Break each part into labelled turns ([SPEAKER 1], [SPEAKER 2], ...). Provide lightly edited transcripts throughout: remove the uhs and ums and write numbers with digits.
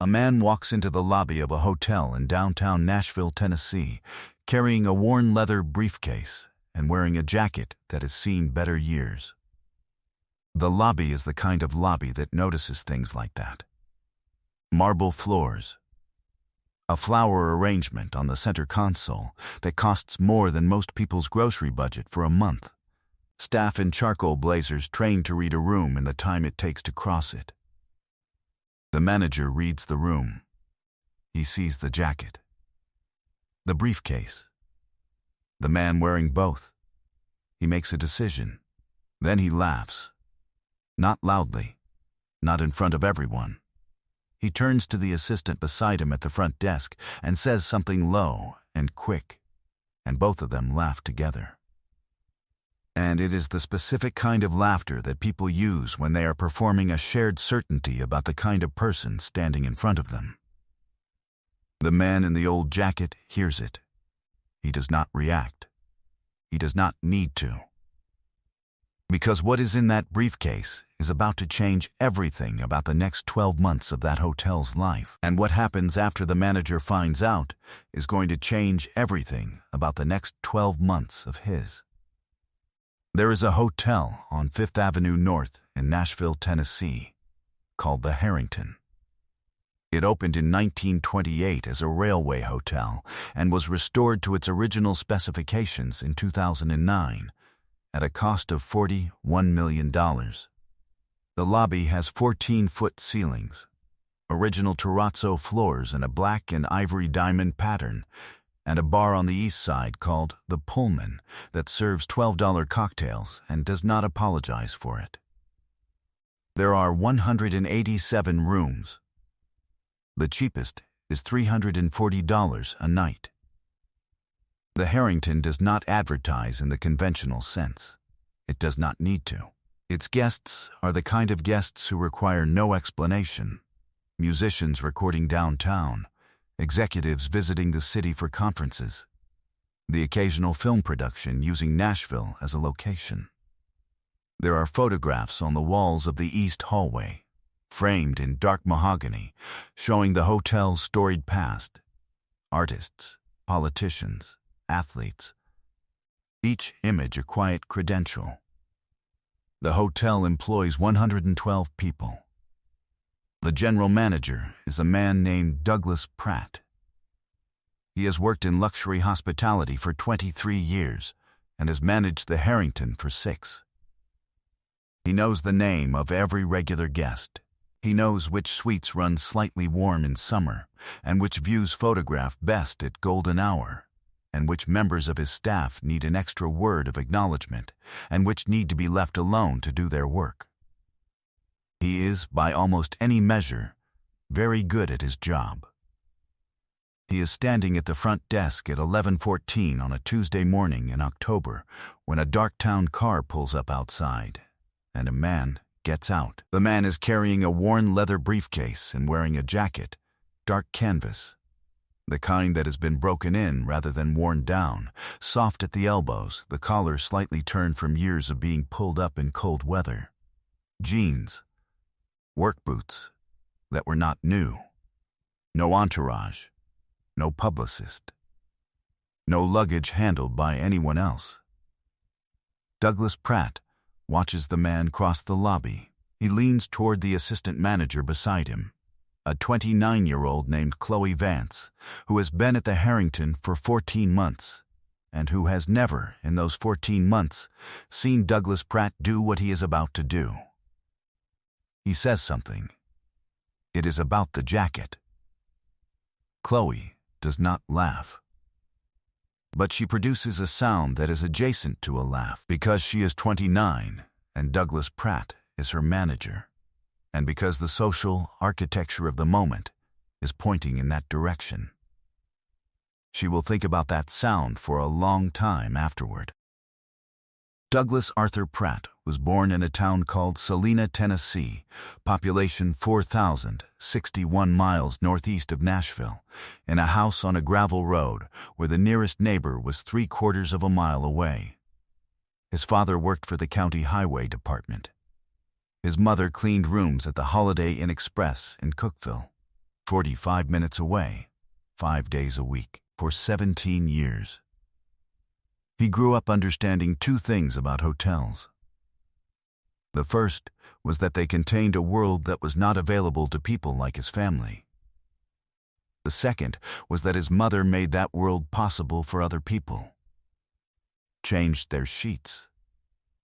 [SPEAKER 1] A man walks into the lobby of a hotel in downtown Nashville, Tennessee, carrying a worn leather briefcase and wearing a jacket that has seen better years. The lobby is the kind of lobby that notices things like that. Marble floors, a flower arrangement on the center console that costs more than most people's grocery budget for a month. Staff in charcoal blazers trained to read a room in the time it takes to cross it. The manager reads the room. He sees the jacket, the briefcase, the man wearing both. He makes a decision. Then he laughs. Not loudly, not in front of everyone. He turns to the assistant beside him at the front desk and says something low and quick, and both of them laugh together. And it is the specific kind of laughter that people use when they are performing a shared certainty about the kind of person standing in front of them. The man in the old jacket hears it. He does not react. He does not need to. Because what is in that briefcase is about to change everything about the next 12 months of that hotel's life. And what happens after the manager finds out is going to change everything about the next 12 months of his. There is a hotel on 5th Avenue North in Nashville, Tennessee, called the Harrington. It opened in 1928 as a railway hotel and was restored to its original specifications in 2009 at a cost of $41 million. The lobby has 14-foot ceilings, original terrazzo floors in a black and ivory diamond pattern, and a bar on the east side called the Pullman that serves $12 cocktails and does not apologize for it. There are 187 rooms. The cheapest is $340 a night. The Harrington does not advertise in the conventional sense. It does not need to. Its guests are the kind of guests who require no explanation. Musicians recording downtown, executives visiting the city for conferences, the occasional film production using Nashville as a location. There are photographs on the walls of the east hallway, framed in dark mahogany, showing the hotel's storied past. Artists, politicians, athletes. Each image a quiet credential. The hotel employs 112 people. The general manager is a man named Douglas Pratt. He has worked in luxury hospitality for 23 years and has managed the Harrington for 6. He knows the name of every regular guest. He knows which suites run slightly warm in summer and which views photograph best at golden hour, and which members of his staff need an extra word of acknowledgement and which need to be left alone to do their work. He is, by almost any measure, very good at his job. He is standing at the front desk at 11:14 on a Tuesday morning in October when a dark town car pulls up outside, and a man gets out. The man is carrying a worn leather briefcase and wearing a jacket, dark canvas, the kind that has been broken in rather than worn down, soft at the elbows, the collar slightly turned from years of being pulled up in cold weather. Jeans, work boots that were not new, no entourage, no publicist, no luggage handled by anyone else. Douglas Pratt watches the man cross the lobby. He leans toward the assistant manager beside him, a 29-year-old named Chloe Vance, who has been at the Harrington for 14 months, and who has never, in those 14 months, seen Douglas Pratt do what he is about to do. He says something. It is about the jacket. Chloe does not laugh. But she produces a sound that is adjacent to a laugh because she is 29 and Douglas Pratt is her manager, and because the social architecture of the moment is pointing in that direction. She will think about that sound for a long time afterward. Douglas Arthur Pratt was born in a town called Salina, Tennessee, population 4,000, 61 miles northeast of Nashville, in a house on a gravel road where the nearest neighbor was 3/4 of a mile away. His father worked for the county highway department. His mother cleaned rooms at the Holiday Inn Express in Cookeville. 45 minutes away, 5 days a week, for 17 years. He grew up understanding two things about hotels. The first was that they contained a world that was not available to people like his family. The second was that his mother made that world possible for other people. Changed their sheets,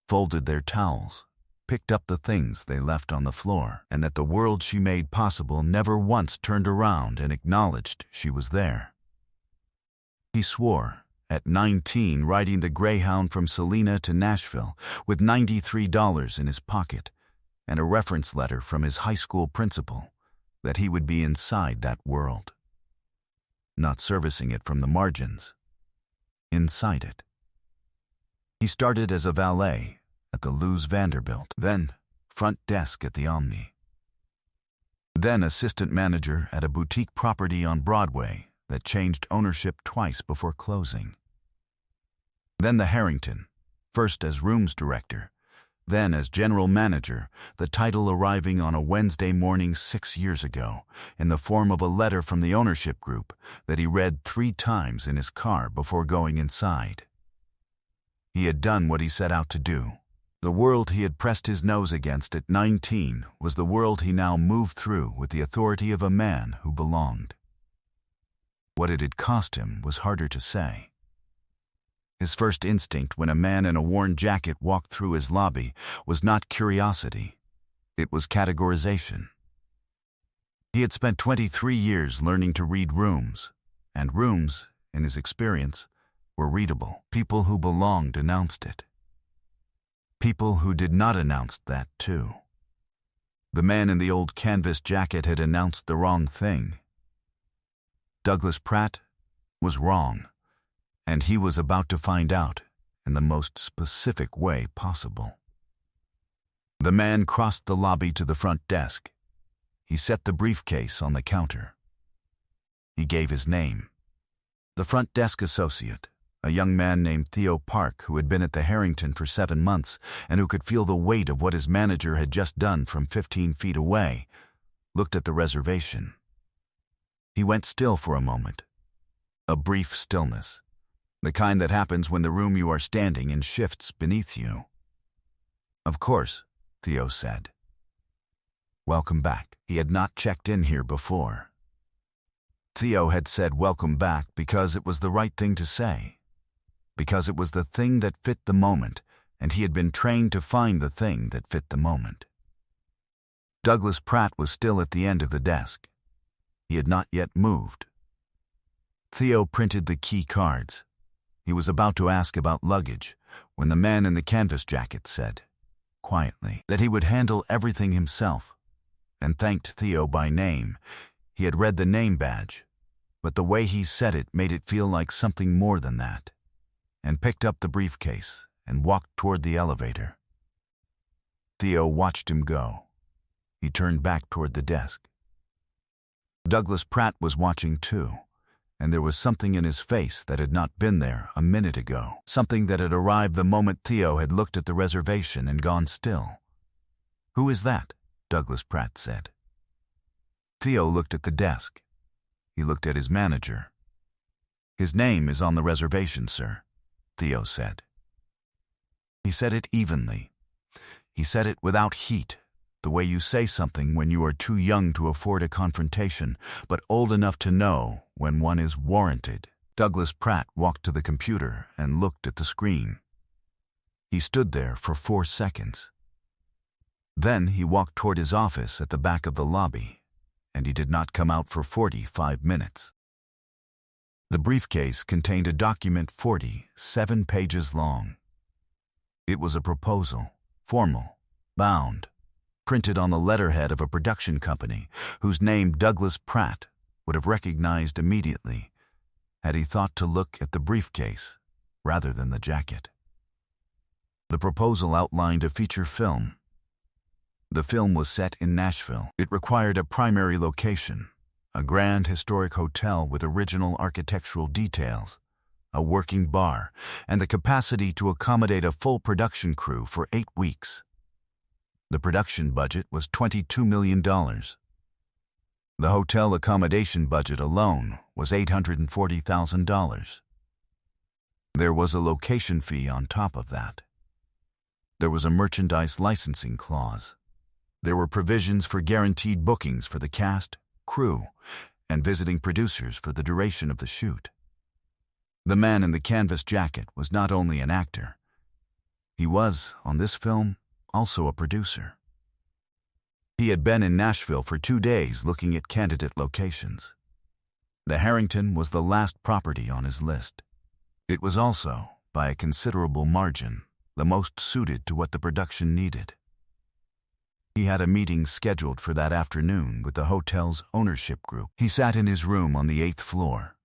[SPEAKER 1] folded their towels, picked up the things they left on the floor, and that the world she made possible never once turned around and acknowledged she was there. He swore, at 19, riding the Greyhound from Salina to Nashville with $93 in his pocket and a reference letter from his high school principal, that he would be inside that world. Not servicing it from the margins, inside it. He started as a valet at the Luz Vanderbilt, then front desk at the Omni, then assistant manager at a boutique property on Broadway that changed ownership twice before closing. Then the Harrington, first as rooms director, then as general manager, the title arriving on a Wednesday morning 6 years ago in the form of a letter from the ownership group that he read 3 times in his car before going inside. He had done what he set out to do. The world he had pressed his nose against at 19 was the world he now moved through with the authority of a man who belonged. What it had cost him was harder to say. His first instinct when a man in a worn jacket walked through his lobby was not curiosity, it was categorization. He had spent 23 years learning to read rooms, and rooms, in his experience, were readable. People who belonged announced it. People who did not announce that too. The man in the old canvas jacket had announced the wrong thing. Douglas Pratt was wrong, and he was about to find out in the most specific way possible. The man crossed the lobby to the front desk. He set the briefcase on the counter. He gave his name. The front desk associate, a young man named Theo Park, who had been at the Harrington for 7 months and who could feel the weight of what his manager had just done from 15 feet away, looked at the reservation. He went still for a moment. A brief stillness, the kind that happens when the room you are standing in shifts beneath you. "Of course," Theo said. "Welcome back." He had not checked in here before. Theo had said welcome back because it was the right thing to say, because it was the thing that fit the moment, and he had been trained to find the thing that fit the moment. Douglas Pratt was still at the end of the desk. He had not yet moved. Theo printed the key cards. He was about to ask about luggage when the man in the canvas jacket said, quietly, that he would handle everything himself, and thanked Theo by name. He had read the name badge, but the way he said it made it feel like something more than that, and picked up the briefcase and walked toward the elevator. Theo watched him go. He turned back toward the desk. Douglas Pratt was watching too, and there was something in his face that had not been there a minute ago, something that had arrived the moment Theo had looked at the reservation and gone still. "Who is that?" Douglas Pratt said. Theo looked at the desk. He looked at his manager. "His name is on the reservation, sir," Theo said. He said it evenly. He said it without heat, the way you say something when you are too young to afford a confrontation, but old enough to know when one is warranted. Douglas Pratt walked to the computer and looked at the screen. He stood there for 4 seconds. Then he walked toward his office at the back of the lobby, and he did not come out for 45 minutes. The briefcase contained a document 47 pages long. It was a proposal, formal, bound, printed on the letterhead of a production company whose name Douglas Pratt would have recognized immediately had he thought to look at the briefcase rather than the jacket. The proposal outlined a feature film. The film was set in Nashville. It required a primary location, a grand historic hotel with original architectural details, a working bar, and the capacity to accommodate a full production crew for 8 weeks. The production budget was $22 million. The hotel accommodation budget alone was $840,000. There was a location fee on top of that. There was a merchandise licensing clause. There were provisions for guaranteed bookings for the cast, crew, and visiting producers for the duration of the shoot. The man in the canvas jacket was not only an actor. He was, on this film, also a producer. He had been in Nashville for 2 days looking at candidate locations. The Harrington was the last property on his list. It was also, by a considerable margin, the most suited to what the production needed. He had a meeting scheduled for that afternoon with the hotel's ownership group. He sat in his room on the 8th floor,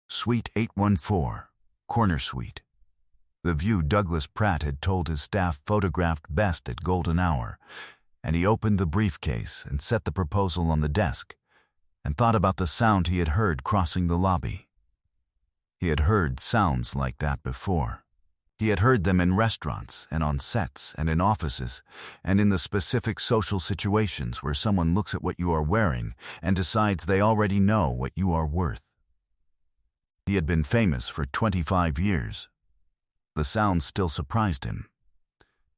[SPEAKER 1] Suite 814, corner suite. The view Douglas Pratt had told his staff photographed best at golden hour, and he opened the briefcase and set the proposal on the desk and thought about the sound he had heard crossing the lobby. He had heard sounds like that before. He had heard them in restaurants and on sets and in offices and in the specific social situations where someone looks at what you are wearing and decides they already know what you are worth. He had been famous for 25 years. The sound still surprised him.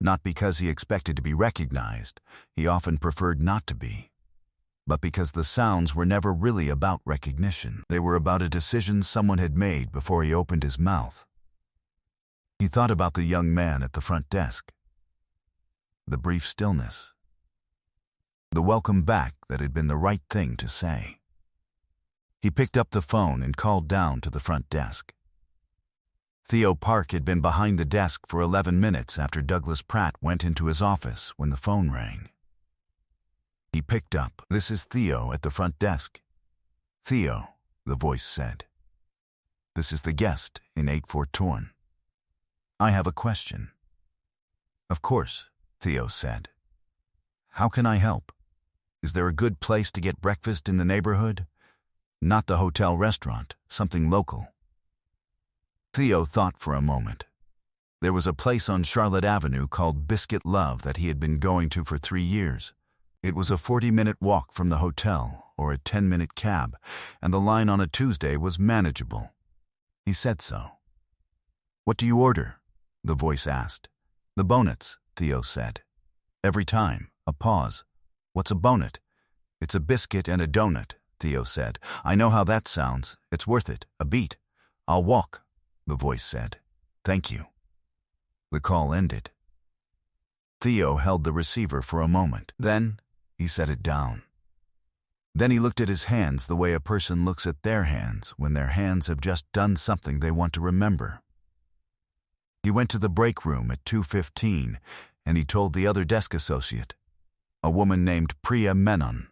[SPEAKER 1] Not because he expected to be recognized, he often preferred not to be, but because the sounds were never really about recognition. They were about a decision someone had made before he opened his mouth. He thought about the young man at the front desk, the brief stillness, the welcome back that had been the right thing to say. He picked up the phone and called down to the front desk. Theo Park had been behind the desk for 11 minutes after Douglas Pratt went into his office when the phone rang. He picked up. "This is Theo at the front desk." "Theo," the voice said. "This is the guest in 842. I have a question." "Of course," Theo said. "How can I help? Is there a good place to get breakfast in the neighborhood? Not the hotel restaurant, something local." Theo thought for a moment. There was a place on Charlotte Avenue called Biscuit Love that he had been going to for 3 years. It was a 40-minute walk from the hotel or a 10-minute cab, and the line on a Tuesday was manageable. He said so. "What do you order?" the voice asked. "The bonnets," Theo said. Every time, a pause. "What's a bonnet?" "It's a biscuit and a donut," Theo said. "I know how that sounds. It's worth it. A beat. I'll walk," the voice said. "Thank you." The call ended. Theo held the receiver for a moment. Then he set it down. Then he looked at his hands the way a person looks at their hands when their hands have just done something they want to remember. He went to the break room at 2:15, and he told the other desk associate, a woman named Priya Menon,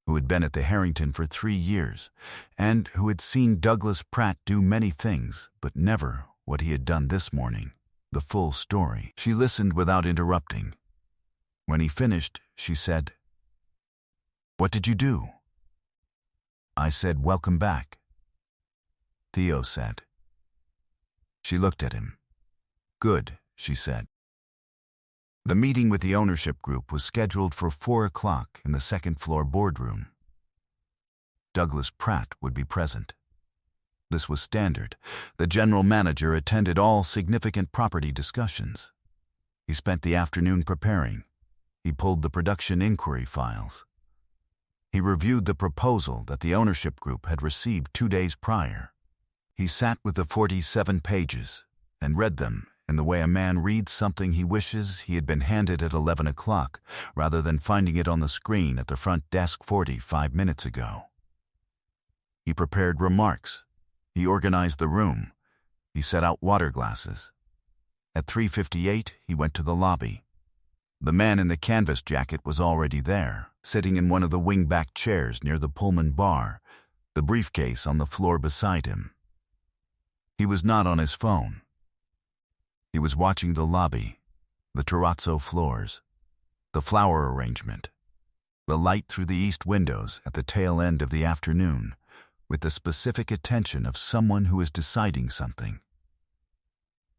[SPEAKER 1] who had been at the Harrington for 3 years, and who had seen Douglas Pratt do many things, but never what he had done this morning, the full story. She listened without interrupting. When he finished, she said, "What did you do?" "I said, 'Welcome back,'" Theo said. She looked at him. "Good," she said. The meeting with the ownership group was scheduled for 4 o'clock in the second-floor boardroom. Douglas Pratt would be present. This was standard. The general manager attended all significant property discussions. He spent the afternoon preparing. He pulled the production inquiry files. He reviewed the proposal that the ownership group had received 2 days prior. He sat with the 47 pages and read them in the way a man reads something he wishes he had been handed at 11 o'clock rather than finding it on the screen at the front desk 45 minutes ago. He prepared remarks. He organized the room. He set out water glasses. At 3:58, he went to the lobby. The man in the canvas jacket was already there, sitting in one of the wing-back chairs near the Pullman bar, the briefcase on the floor beside him. He was not on his phone. He was watching the lobby, the terrazzo floors, the flower arrangement, the light through the east windows at the tail end of the afternoon, with the specific attention of someone who is deciding something.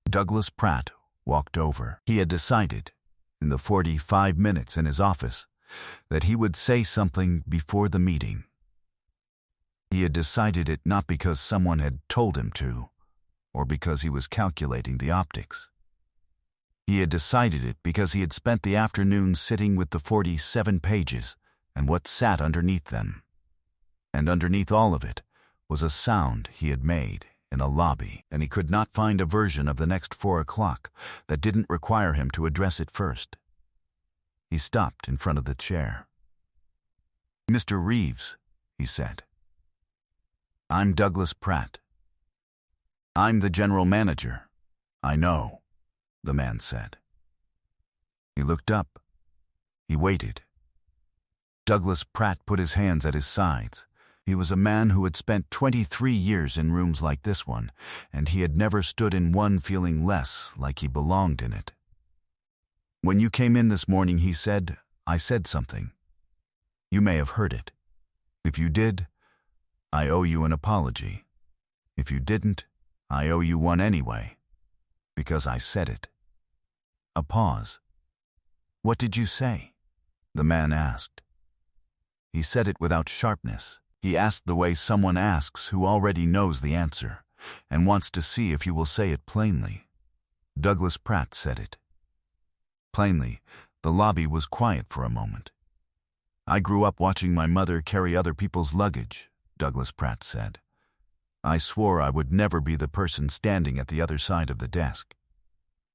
[SPEAKER 1] Douglas Pratt walked over. He had decided, in the 45 minutes in his office, that he would say something before the meeting. had decided it not because someone had told him to, or because he was calculating the optics. He had decided it because he had spent the afternoon sitting with the 47 pages and what sat underneath them. And underneath all of it was a sound he had made in a lobby, and he could not find a version of the next 4 o'clock that didn't require him to address it first. He stopped in front of the chair. "Mr. Reeves," he said. "I'm Douglas Pratt." "I'm the general manager." "I know," the man said. He looked up. He waited. Douglas Pratt put his hands at his sides. He was a man who had spent 23 years in rooms like this one, and he had never stood in one feeling less like he belonged in it. "When you came in this morning," he said, "I said something. You may have heard it. If you did, I owe you an apology. If you didn't, I owe you one anyway, because I said it." A pause. "What did you say?" the man asked. He said it without sharpness. He asked the way someone asks who already knows the answer and wants to see if you will say it plainly. Douglas Pratt said it. Plainly, the lobby was quiet for a moment. "I grew up watching my mother carry other people's luggage," Douglas Pratt said. "I swore I would never be the person standing at the other side of the desk.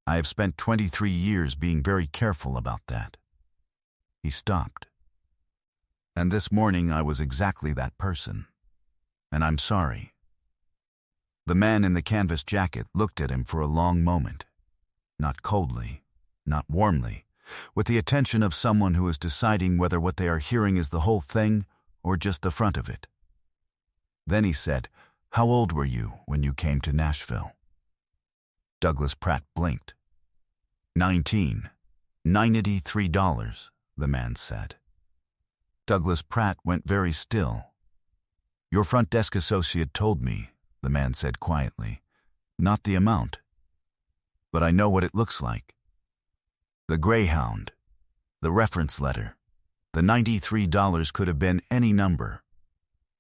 [SPEAKER 1] I have spent 23 years being very careful about that." He stopped. "And this morning I was exactly that person. And I'm sorry." The man in the canvas jacket looked at him for a long moment. Not coldly, not warmly, with the attention of someone who is deciding whether what they are hearing is the whole thing or just the front of it. Then he said, "How old were you when you came to Nashville?" Douglas Pratt blinked. 19. $93, the man said. Douglas Pratt went very still. "Your front desk associate told me," the man said quietly. "Not the amount. But I know what it looks like. The Greyhound, the reference letter, the $93 could have been any number."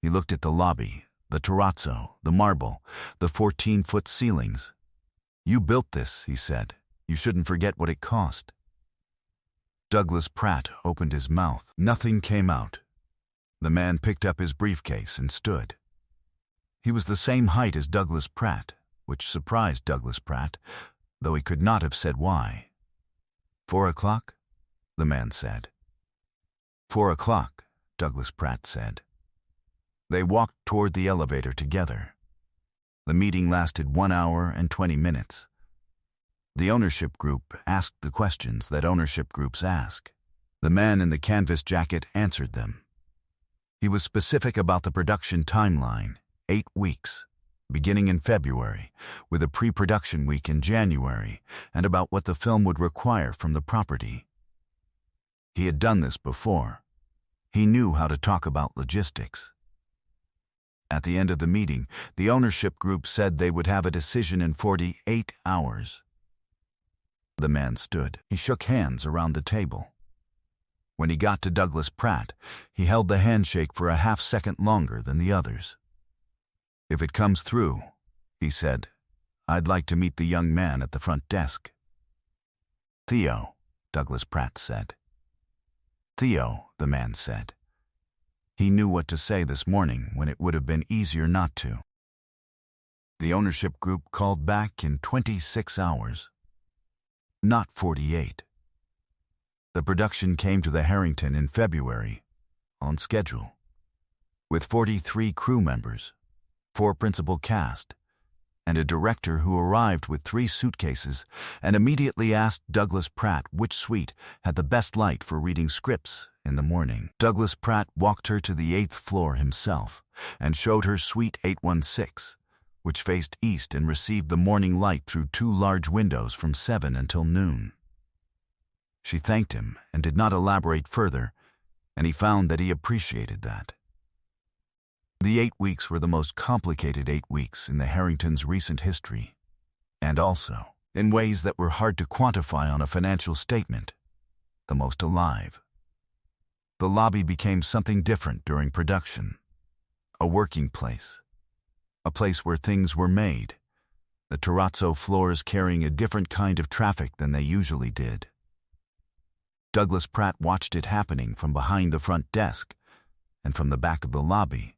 [SPEAKER 1] He looked at the lobby, the terrazzo, the marble, the 14-foot ceilings. "You built this," he said. "You shouldn't forget what it cost." Douglas Pratt opened his mouth. Nothing came out. The man picked up his briefcase and stood. He was the same height as Douglas Pratt, which surprised Douglas Pratt, though he could not have said why. 4 o'clock? the man said. 4 o'clock, Douglas Pratt said. They walked toward the elevator together. The meeting lasted 1 hour and 20 minutes. The ownership group asked the questions that ownership groups ask. The man in the canvas jacket answered them. He was specific about the production timeline, 8 weeks, beginning in February, with a pre-production week in January, and about what the film would require from the property. He had done this before. He knew how to talk about logistics. At the end of the meeting, the ownership group said they would have a decision in 48 hours. The man stood. He shook hands around the table. When he got to Douglas Pratt, he held the handshake for a half-second longer than the others. "If it comes through," he said, "I'd like to meet the young man at the front desk." "Theo," Douglas Pratt said. "Theo," the man said. He knew what to say this morning when it would have been easier not to. The ownership group called back in 26 hours. Not 48. The production came to the Harrington in February, on schedule, with 43 crew members, 4 principal cast, and a director who arrived with 3 suitcases and immediately asked Douglas Pratt which suite had the best light for reading scripts in the morning. Douglas Pratt walked her to the 8th floor himself and showed her suite 816, which faced east and received the morning light through 2 large windows from 7 until noon. She thanked him and did not elaborate further, and he found that he appreciated that. The 8 weeks were the most complicated 8 weeks in the Harrington's recent history, and also, in ways that were hard to quantify on a financial statement, the most alive. The lobby became something different during production. a working place, a place where things were made, the terrazzo floors carrying a different kind of traffic than they usually did. Douglas Pratt watched it happening from behind the front desk, and from the back of the lobby,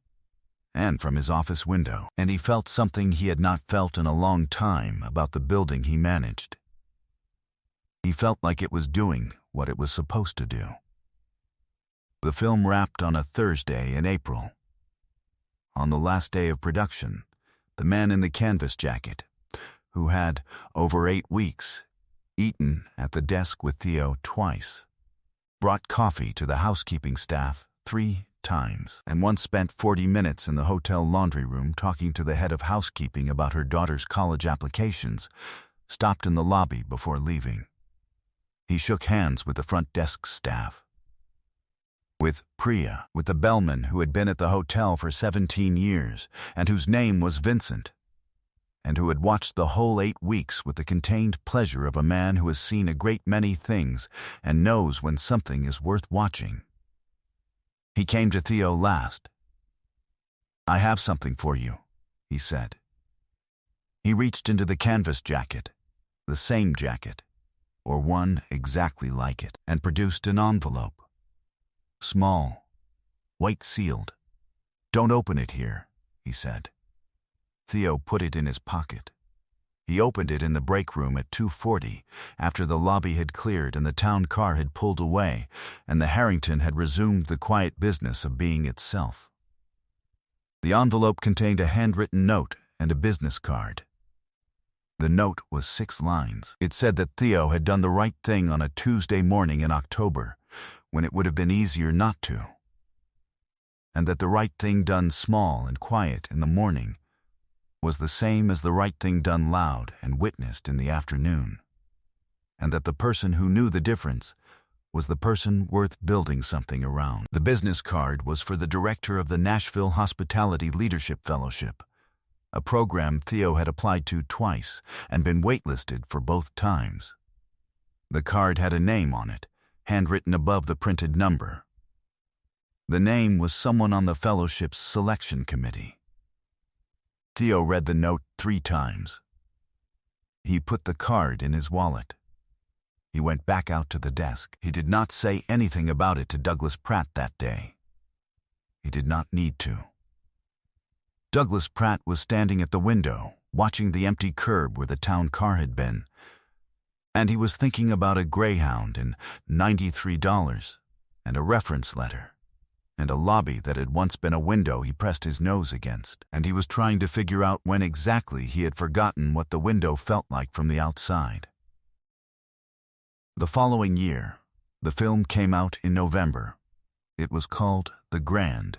[SPEAKER 1] and from his office window, and he felt something he had not felt in a long time about the building he managed. He felt like it was doing what it was supposed to do. The film wrapped on a Thursday in April. On the last day of production, the man in the canvas jacket, who had, over 8 weeks, eaten at the desk with Theo twice, brought coffee to the housekeeping staff 3 times, and once spent 40 minutes in the hotel laundry room talking to the head of housekeeping about her daughter's college applications, stopped in the lobby before leaving. He shook hands with the front desk staff. With Priya, with the bellman who had been at the hotel for 17 years, and whose name was Vincent, and who had watched the whole 8 weeks with the contained pleasure of a man who has seen a great many things and knows when something is worth watching. He came to Theo last. "I have something for you," he said. He reached into the canvas jacket, the same jacket, or one exactly like it, and produced an envelope. Small, white-sealed. "Don't open it here," he said. Theo put it in his pocket. He opened it in the break room at 2:40, after the lobby had cleared and the town car had pulled away, and the Harrington had resumed the quiet business of being itself. The envelope contained a handwritten note and a business card. The note was 6 lines. It said that Theo had done the right thing on a Tuesday morning in October, when it would have been easier not to, and that the right thing done small and quiet in the morning was the same as the right thing done loud and witnessed in the afternoon, and that the person who knew the difference was the person worth building something around. The business card was for the director of the Nashville Hospitality Leadership Fellowship, a program Theo had applied to twice and been waitlisted for both times. The card had a name on it, handwritten above the printed number. The name was someone on the fellowship's selection committee. Theo read the note 3 times. He put the card in his wallet. He went back out to the desk. He did not say anything about it to Douglas Pratt that day. He did not need to. Douglas Pratt was standing at the window, watching the empty curb where the town car had been, and he was thinking about a Greyhound and $93 and a reference letter and a lobby that had once been a window he pressed his nose against, and he was trying to figure out when exactly he had forgotten what the window felt like from the outside. The following year, the film came out in November. It was called The Grand.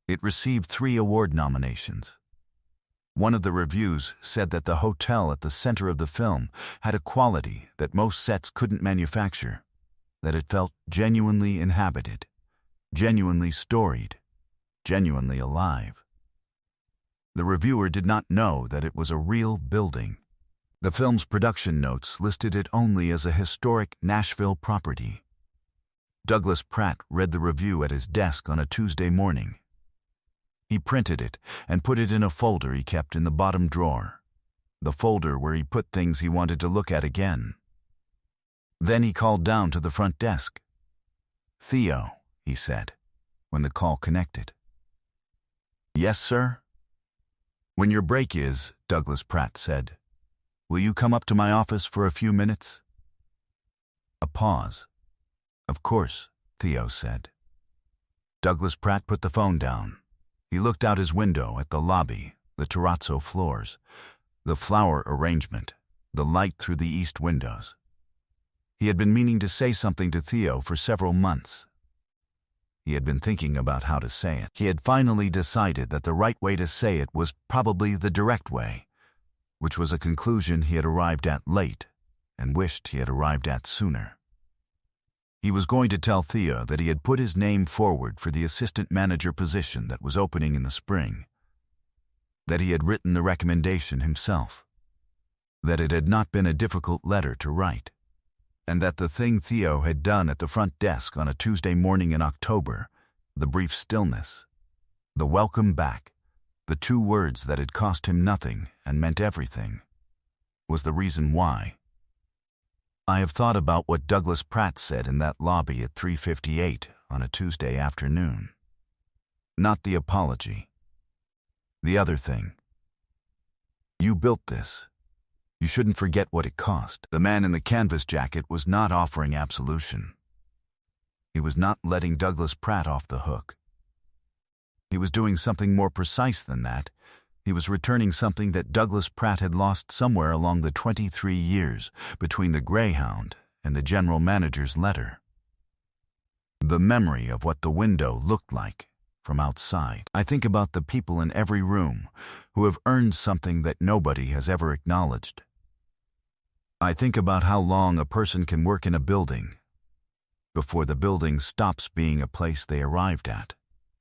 [SPEAKER 1] It received 3 award nominations. One of the reviews said that the hotel at the center of the film had a quality that most sets couldn't manufacture, that it felt genuinely inhabited, genuinely storied, genuinely alive. The reviewer did not know that it was a real building. The film's production notes listed it only as a historic Nashville property. Douglas Pratt read the review at his desk on a Tuesday morning. He printed it and put it in a folder he kept in the bottom drawer, the folder where he put things he wanted to look at again. Then he called down to the front desk. "Theo," he said, when the call connected. "Yes, sir?" "When your break is," Douglas Pratt said, "will you come up to my office for a few minutes?" A pause. "Of course," Theo said. Douglas Pratt put the phone down. He looked out his window at the lobby, the terrazzo floors, the flower arrangement, the light through the east windows. He had been meaning to say something to Theo for several months. He had been thinking about how to say it. He had finally decided that the right way to say it was probably the direct way, which was a conclusion he had arrived at late and wished he had arrived at sooner. He was going to tell Theo that he had put his name forward for the assistant manager position that was opening in the spring, that he had written the recommendation himself, that it had not been a difficult letter to write, and that the thing Theo had done at the front desk on a Tuesday morning in October, the brief stillness, The welcome back, the two words that had cost him nothing and meant everything, was the reason why. I have thought about what Douglas Pratt said in that lobby at 3:58 on a Tuesday afternoon. Not the apology. The other thing. You built this. You shouldn't forget what it cost. The man in the canvas jacket was not offering absolution. He was not letting Douglas Pratt off the hook. He was doing something more precise than that. He was returning something that Douglas Pratt had lost somewhere along the 23 years between the Greyhound and the general manager's letter. The memory of what the window looked like from outside. I think about the people in every room who have earned something that nobody has ever acknowledged. I think about how long a person can work in a building before the building stops being a place they arrived at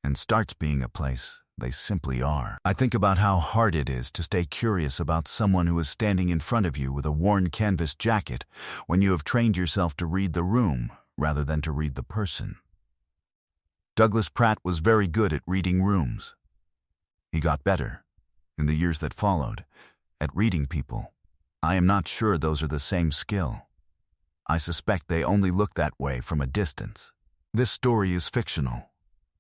[SPEAKER 1] and starts being a place they simply are. I think about how hard it is to stay curious about someone who is standing in front of you with a worn canvas jacket when you have trained yourself to read the room rather than to read the person. Douglas Pratt was very good at reading rooms. He got better, in the years that followed, at reading people. I am not sure those are the same skill. I suspect they only look that way from a distance. This story is fictional,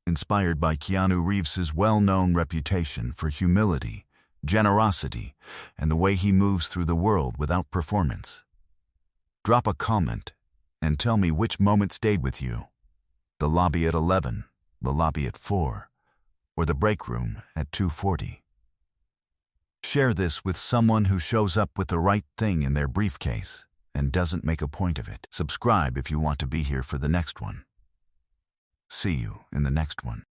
[SPEAKER 1] inspired by Keanu Reeves' well-known reputation for humility, generosity, and the way he moves through the world without performance. Drop a comment and tell me which moment stayed with you. The lobby at 11, the lobby at 4, or the break room at 2:40. Share this with someone who shows up with the right thing in their briefcase and doesn't make a point of it. Subscribe if you want to be here for the next one. See you in the next one.